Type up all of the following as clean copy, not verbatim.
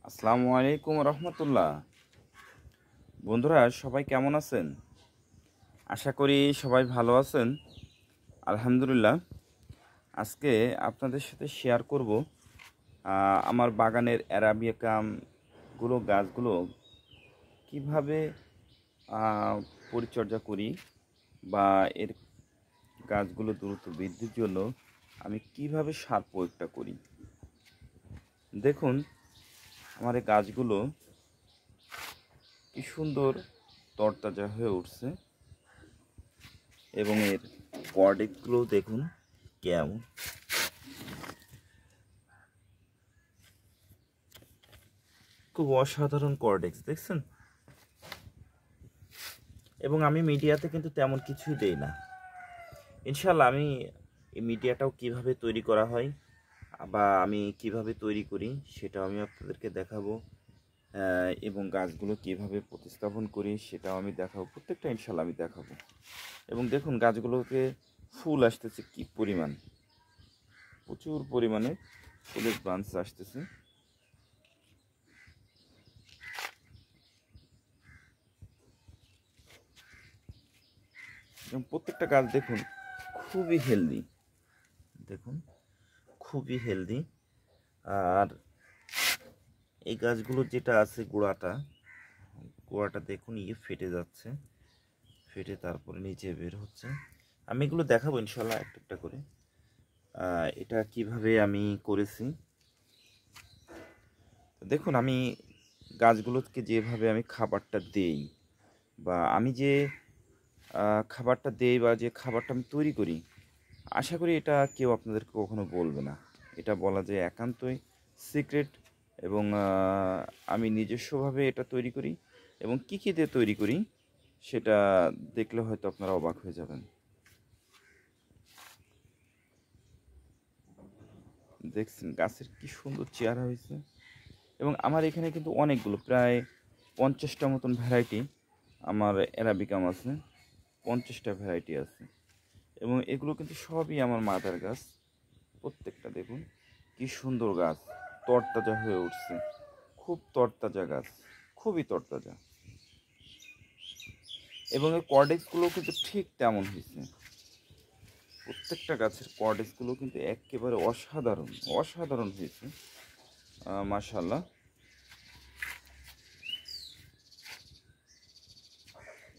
আসসালামু আলাইকুম রহমতুল্লাহ। বন্ধুরা সবাই কেমন আছেন? আশা করি সবাই ভালো আছেন। আলহামদুলিল্লাহ। আজকে আপনাদের সাথে শেয়ার করব আমার বাগানের অ্যারাবিকামগুলো গাছগুলো কিভাবে পরিচর্যা করি, বা এর গাছগুলো দ্রুত বৃদ্ধির জন্য আমি কিভাবে সার প্রয়োগটা করি। দেখুন আমার এই গাছগুলো কি সুন্দর তরতাজা হয়ে উঠছে, এবং এর কর্ডেক্সগুলো দেখুন কেমন, খুব অসাধারণ কর্ডেক্স দেখছেন। এবং আমি মিডিয়াতে কিন্তু তেমন কিছুই দেই না। ইনশাল্লাহ আমি এই মিডিয়াটাও কিভাবে তৈরি করা হয় বা আমি কিভাবে তৈরি করি সেটাও আমি আপনাদেরকে দেখাবো, এবং গাছগুলো কিভাবে প্রতিস্থাপন করি সেটাও আমি দেখাবো। প্রত্যেকটা ইনশাল্লাহ আমি দেখাবো। এবং দেখুন গাছগুলোকে ফুল আসতেছে কি পরিমাণ, প্রচুর পরিমাণে ফুলের ব্রাঞ্চ আসতেছে। এবং প্রত্যেকটা গাছ দেখুন খুবই হেলদি, দেখুন খুবই হেলদি। আর এই গাছগুলোর যেটা আছে গোড়াটা দেখুন ফেটে যাচ্ছে, ফেটে তারপরে নিচে বের হচ্ছে। আমি এগুলো দেখাবো ইনশাল্লাহ একটা একটা করে এটা কিভাবে আমি করেছি। দেখুন আমি গাছগুলোকে যেভাবে আমি খাবারটা দেই, বা আমি যে খাবারটা দেই, বা যে খাবারটা আমি তৈরি করি, আশা করি এটা কেউ আপনাদেরকে কখনো বলবে না। এটা বলা যায় একান্তই সিক্রেট। এবং আমি নিজস্বভাবে এটা তৈরি করি, এবং কী কী দিয়ে তৈরি করি সেটা দেখলে হয়তো আপনারা অবাক হয়ে যাবেন। দেখছেন গাছের কি সুন্দর চেহারা হয়েছে। এবং আমার এখানে কিন্তু অনেকগুলো, প্রায় 50টা মতন ভ্যারাইটি আমার অ্যারাবিকাম আছে, 50টা ভ্যারাইটি আছে। এবং এগুলো কিন্তু সবই আমার মাদার গাছ। প্রত্যেকটা দেখুন কি সুন্দর গাছ, তরতাজা হয়ে উঠছে, খুব তরতাজা গাছ, খুবই তরতাজা। এবং এই কর্ডেক্সগুলো কিন্তু ঠিক তেমন হয়েছে। প্রত্যেকটা গাছের কর্ডেক্সগুলো কিন্তু একেবারে অসাধারণ অসাধারণ হয়েছে, মাশাআল্লাহ।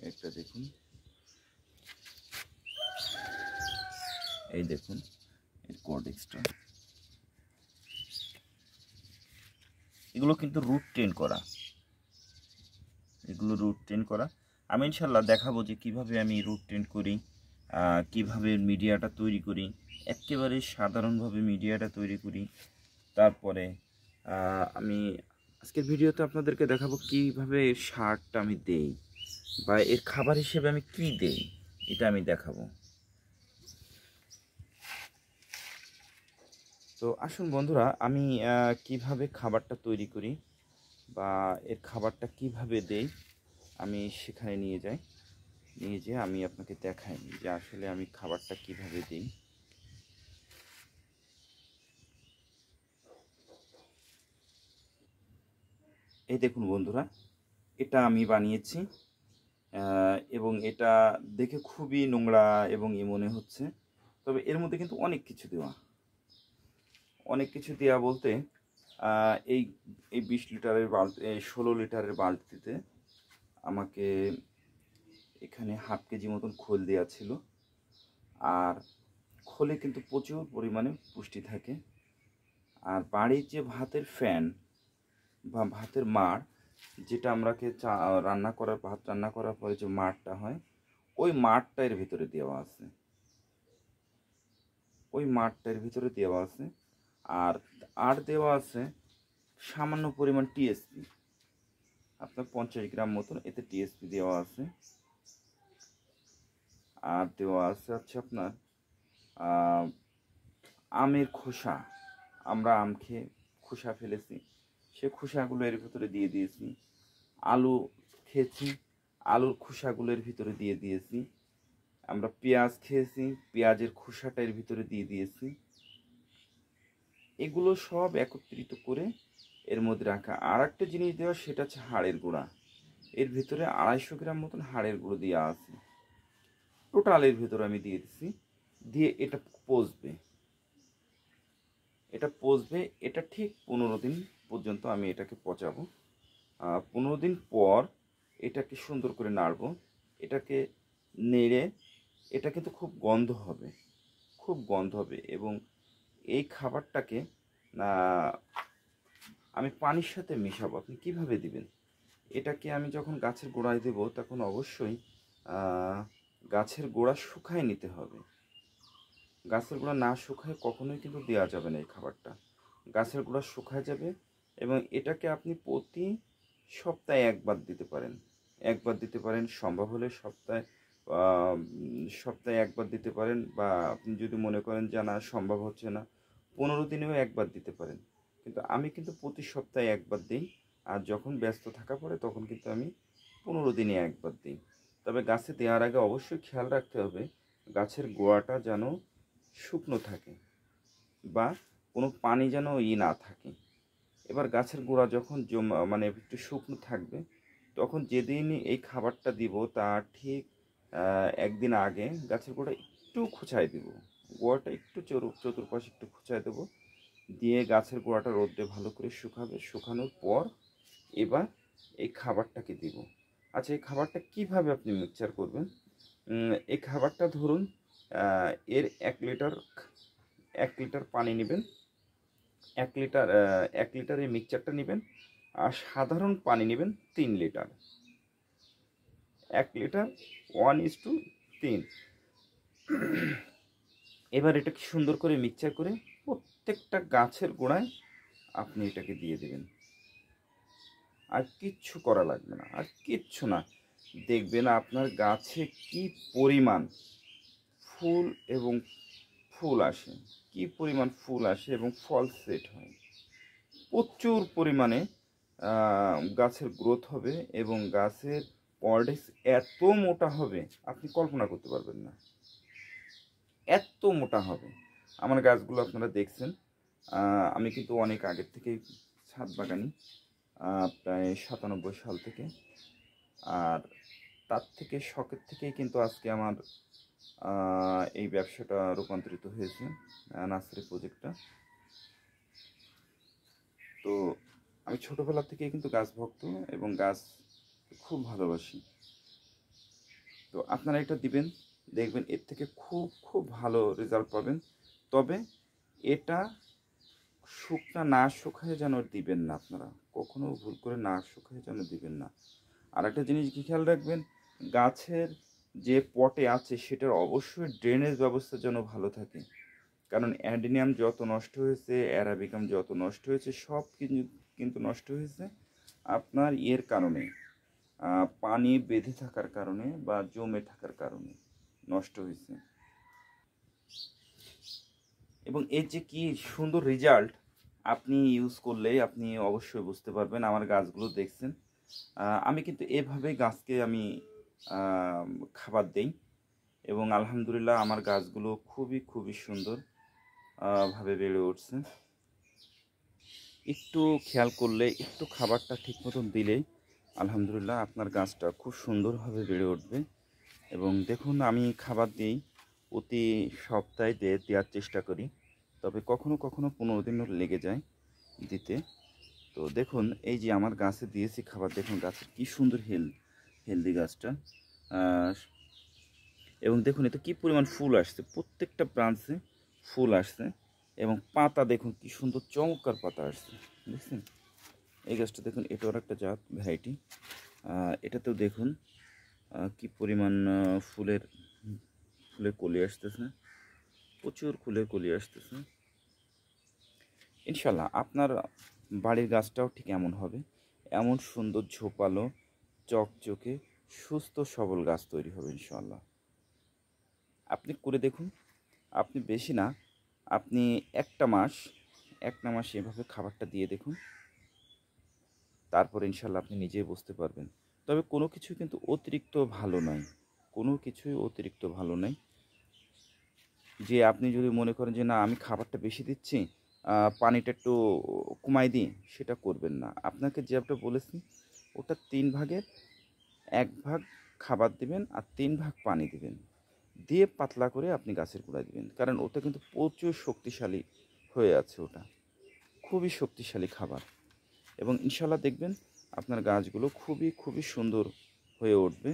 একটা দেখুন, এই দেখুন এই কর্ডেক্সটা, এগুলো কিন্তু রুট ট্রেন করা, এগুলো রুট ট্রেন করা। আমি ইনশাল্লাহ দেখাবো যে কিভাবে আমি রুট ট্রেন করি, কিভাবে মিডিয়াটা তৈরি করি, একেবারে সাধারণভাবে মিডিয়াটা তৈরি করি। তারপরে আমি আজকের ভিডিওতে আপনাদেরকে দেখাবো কিভাবে এর সারটা আমি দেই, বা এর খাবার হিসেবে আমি কি দেই, এটা আমি দেখাবো। তো আসুন বন্ধুরা, আমি কিভাবে খাবারটা তৈরি করি বা এর খাবারটা কিভাবে দেই আমি সেখানে নিয়ে যাই, নিয়ে যেয়ে আমি আপনাকে দেখাই যে আসলে আমি খাবারটা কিভাবে দিই। এই দেখুন বন্ধুরা, এটা আমি বানিয়েছি, এবং এটা দেখে খুবই নোংরা এবং মনে হচ্ছে, তবে এর মধ্যে কিন্তু অনেক কিছু দেওয়া, অনেক কিছু দেওয়া বলতে এই এই 20 লিটারের বালতি, 16 লিটারের বালতিতে আমাকে এখানে ½ কেজি মতন খোল দেওয়া ছিল। আর খোলে কিন্তু প্রচুর পরিমাণে পুষ্টি থাকে। আর বাড়ির যে ভাতের ফ্যান বা ভাতের মাড়, যেটা আমরাকে ভাত রান্না করার পরে যে মাড়টা হয়, ওই মাড়টা এর ভিতরে দেওয়া আছে, ওই মাড়টা এর ভিতরে দেওয়া আছে। আর আর দেওয়া আছে সামান্য পরিমাণ টিএসপি, আপনার 50 গ্রাম মতন এতে টিএসপি দেওয়া আছে। আর দেওয়া আছে হচ্ছে আপনার আমের খোসা, আমরা আম খেয়ে খোসা ফেলেছি, সে খোসাগুলো এর ভিতরে দিয়ে দিয়েছি। আলু খেয়েছি, আলুর খোসাগুলো এর ভিতরে দিয়ে দিয়েছি। আমরা পেঁয়াজ খেয়েছি, পেঁয়াজের খোসাটা এর ভিতরে দিয়ে দিয়েছি। এগুলো সব একত্রিত করে এর মধ্যে রাখা। আর একটা জিনিস দেওয়া, সেটা হচ্ছে হাড়ের গুঁড়া। এর ভিতরে 250 গ্রাম মতন হাড়ের গুঁড়ো দেওয়া আছে। টোটাল এর ভিতরে আমি দিয়ে দিচ্ছি। দিয়ে এটা পচবে, এটা ঠিক 15 দিন পর্যন্ত আমি এটাকে পচাবো। 15 দিন পর এটাকে সুন্দর করে নাড়বো। এটাকে নেড়ে, এটা কিন্তু খুব গন্ধ হবে, খুব গন্ধ হবে। এবং এই খাবারটাকে আমি পানির সাথে মেশাবো। আপনি কীভাবে দিবেন? এটাকে আমি যখন গাছের গোড়ায় দেবো, তখন অবশ্যই গাছের গোড়া শুকায় নিতে হবে। গাছের গোড়া না শুকায় কখনোই কিন্তু দেওয়া যাবে না এই খাবারটা। গাছের গোড়া শুকায় যাবে। এবং এটাকে আপনি প্রতি সপ্তাহে একবার দিতে পারেন, সম্ভব হলে সপ্তাহে একবার দিতে পারেন। বা আপনি যদি মনে করেন যে না, সম্ভব হচ্ছে না, 15 দিনেও একবার দিতে পারেন। কিন্তু আমি কিন্তু প্রতি সপ্তাহে একবার দিই। আর যখন ব্যস্ত থাকা পড়ে তখন কিন্তু আমি 15 দিনে একবার দিই। তবে গাছে দেওয়ার আগে অবশ্যই খেয়াল রাখতে হবে গাছের গোড়াটা যেন শুকনো থাকে, বা কোনো পানি যেন না থাকে। এবার গাছের গোড়া যখন মানে একটু শুকনো থাকবে, তখন যেদিন এই খাবারটা দিব তার ঠিক একদিন আগে গাছের গোড়া একটু খোঁচায় দেবো। গোড়াটা একটু চতুর্পাশে একটু খোঁচায় দেবো। দিয়ে গাছের গোড়াটা রোদে ভালো করে শুকানোর পর এবার এই খাবারটাকে দিব। আচ্ছা, এই খাবারটা কিভাবে আপনি মিক্সচার করবেন? এই খাবারটা ধরুন, এর 1 লিটার পানি নেবেন, 1 লিটার এই মিক্সচারটা নেবেন। আর সাধারণ পানি নেবেন 3 লিটার। 1 লিটার 1:3। এবার এটাকে সুন্দর করে মিক্সচার করে প্রত্যেকটা গাছের গোড়ায় আপনি এটাকে দিয়ে দেবেন। আর কিচ্ছু করা লাগবে না, আর কিচ্ছু না। দেখবেন আপনার গাছে কি পরিমাণ ফুল এবং ফুল আসে, এবং ফল সেট হয়। প্রচুর পরিমাণে গাছের গ্রোথ হবে এবং গাছের কর্ডেক্স এত মোটা হবে আপনি কল্পনা করতে পারবেন না, এত মোটা হবে। আমার গাছগুলো আপনারা দেখছেন। আমি কিন্তু অনেক আগের থেকেই ছাদ বাগানি, প্রায় 97 সাল থেকে। আর তার থেকে শখের থেকেই কিন্তু আজকে আমার এই ব্যবসাটা রূপান্তরিত হয়েছে, নার্সারি প্রজেক্টটা। তো আমি ছোটোবেলা থেকেই কিন্তু গাছ ভক্ত এবং গাছ খুব ভালোবাসি। তো আপনারা এটা দিবেন, দেখবেন এর থেকে খুব খুব ভালো রেজাল্ট পাবেন। তবে এটা না শুকায় যেন দিবেন না, আপনারা কখনো ভুল করে না শুকায় যেন দিবেন না। আর একটা জিনিস কি খেয়াল রাখবেন, গাছের যে পটে আছে সেটার অবশ্যই ড্রেনেজ ব্যবস্থা যেন ভালো থাকে। কারণ অ্যাডিনিয়াম যত নষ্ট হয়েছে, অ্যারাবিকাম যত নষ্ট হয়েছে, সব কিন্তু নষ্ট হয়েছে আপনার কারণে, পানি বেঁধে থাকার কারণে বা জমে থাকার কারণে নষ্ট হয়েছে। এবং এর যে কি সুন্দর রেজাল্ট আপনি ইউজ করলে আপনি অবশ্যই বুঝতে পারবেন। আমার গাছগুলো দেখছেন, আমি কিন্তু এভাবেই গাছকে আমি খাবার দেই এবং আলহামদুলিল্লাহ আমার গাছগুলো খুবই খুবই সুন্দর ভাবে বেড়ে উঠছে। একটু খেয়াল করলে, একটু খাবারটা ঠিক মতন দিলেই আলহামদুলিল্লাহ আপনার গাছটা খুব সুন্দরভাবে বেড়ে উঠবে। এবং দেখুন, আমি খাবার দিই প্রতি সপ্তাহে দেওয়ার চেষ্টা করি। তবে কখনো কখনো 15 দিনও লেগে যায় দিতে। তো দেখুন, এই যে আমার গাছে দিয়েছি খাবার, দেখুন গাছের কি সুন্দর হেলদি গাছটা। এবং দেখুন এতে কি পরিমাণ ফুল আসছে, প্রত্যেকটা ব্রাঞ্চে ফুল আসছে। এবং পাতা দেখুন কি সুন্দর চমৎকার পাতা আসছে, দেখছেন? এই গাছটা দেখুন, এটাও একটা জাত ভ্যারাইটি। এটাতেও দেখুন কি পরিমাণ ফুলের কলি আসতেছে, প্রচুর ফুলের কলি আসতেছে। ইনশাল্লাহ আপনার বাড়ির গাছটাও ঠিক এমন হবে, এমন সুন্দর ঝোপালো চকচকে সুস্থ সবল গাছ তৈরি হবে ইনশাল্লাহ। আপনি করে দেখুন। আপনি বেশি না, আপনি একটা মাস এভাবে খাবারটা দিয়ে দেখুন, তারপর ইনশাল্লাহ আপনি নিজেই বুঝতে পারবেন। তবে কোনো কিছু কিন্তু অতিরিক্ত ভালো নয়, কোনো কিছুই অতিরিক্ত ভালো নয়। যে আপনি যদি মনে করেন যে না আমি খাবারটা বেশি দিচ্ছি পানিটা একটু কমাই দিই, সেটা করবেন না। আপনাকে যেটা বলেছি ওটা 3 ভাগের 1 ভাগ খাবার দিবেন আর 3 ভাগ পানি দিবেন, দিয়ে পাতলা করে আপনি গাছের গোড়ায় দিবেন। কারণ ওটা কিন্তু প্রচুর শক্তিশালী হয়ে আছে, ওটা খুবই শক্তিশালী খাবার। এবং ইনশাল্লাহ দেখবেন আপনার গাছগুলো খুবই খুবই সুন্দর হয়ে উঠবে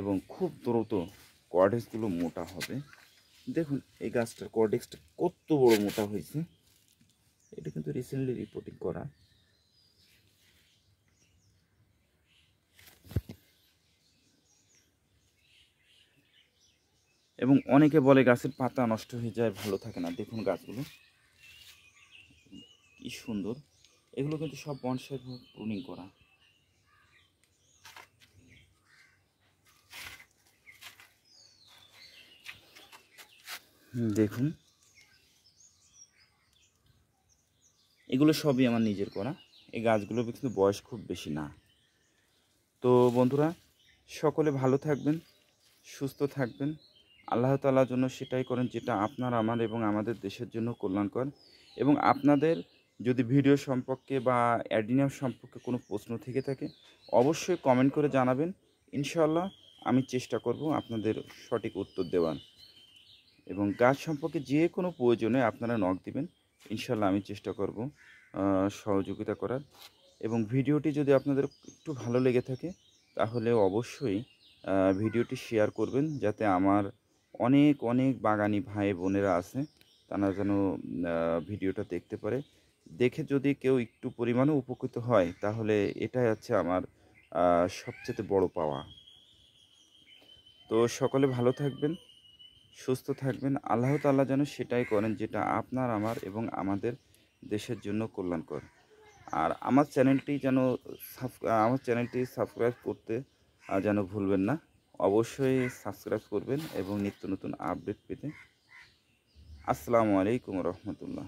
এবং খুব দ্রুত কর্ডেক্সগুলো মোটা হবে। দেখুন এই গাছটার কর্ডেক্সটা কত বড় মোটা হয়েছে, এটা কিন্তু রিসেন্টলি রিপোর্টিং করা। এবং অনেকে বলে গাছের পাতা নষ্ট হয়ে যায়, ভালো থাকে না। দেখুন গাছগুলো কি সুন্দর, এগুলো কিন্তু সব বনসাই প্রুনিং করা। দেখুন এগুলো সবই আমার নিজের করা। এই গাছগুলোর কিন্তু বয়স খুব বেশি না। তো বন্ধুরা, সকলে ভালো থাকবেন, সুস্থ থাকবেন। আল্লাহ তাআলার জন্য সেটাই করেন যেটা আপনার, আমার এবং আমাদের দেশের জন্য কল্যাণকর। এবং আপনাদের যদি ভিডিও সম্পর্কে বা অ্যাডিনিয়াম সম্পর্কে কোনো প্রশ্ন থেকে থাকে অবশ্যই কমেন্ট করে জানাবেন। ইনশাআল্লাহ আমি চেষ্টা করব আপনাদের সঠিক উত্তর দেওয়ার। এবং গাছ সম্পর্কে যে কোনো প্রয়োজনে আপনারা নক দিবেন, ইনশাআল্লাহ আমি চেষ্টা করব সহযোগিতা করার। এবং ভিডিওটি যদি আপনাদের একটু ভালো লেগে থাকে তাহলে অবশ্যই ভিডিওটি শেয়ার করবেন, যাতে আমার অনেক অনেক বাগানি ভাই বোনেরা আছে তারা যেন ভিডিওটা দেখতে পারে। দেখে যদি কেউ একটু পরিমাণে উপকৃত হয় তাহলে এটাই হচ্ছে আমার সবচেয়ে বড় পাওয়া। তো সকলে ভালো থাকবেন, সুস্থ থাকবেন। আল্লাহ তাআলা যেন সেটাই করেন যেটা আপনার, আমার এবং আমাদের দেশের জন্য কল্যাণকর। আর আমার চ্যানেলটি সাবস্ক্রাইব করতে যেন ভুলবেন না। অবশ্যই সাবস্ক্রাইব করবেন এবং নিত্য নতুন আপডেট পেতে। আসসালামু আলাইকুম রহমতুল্লাহ।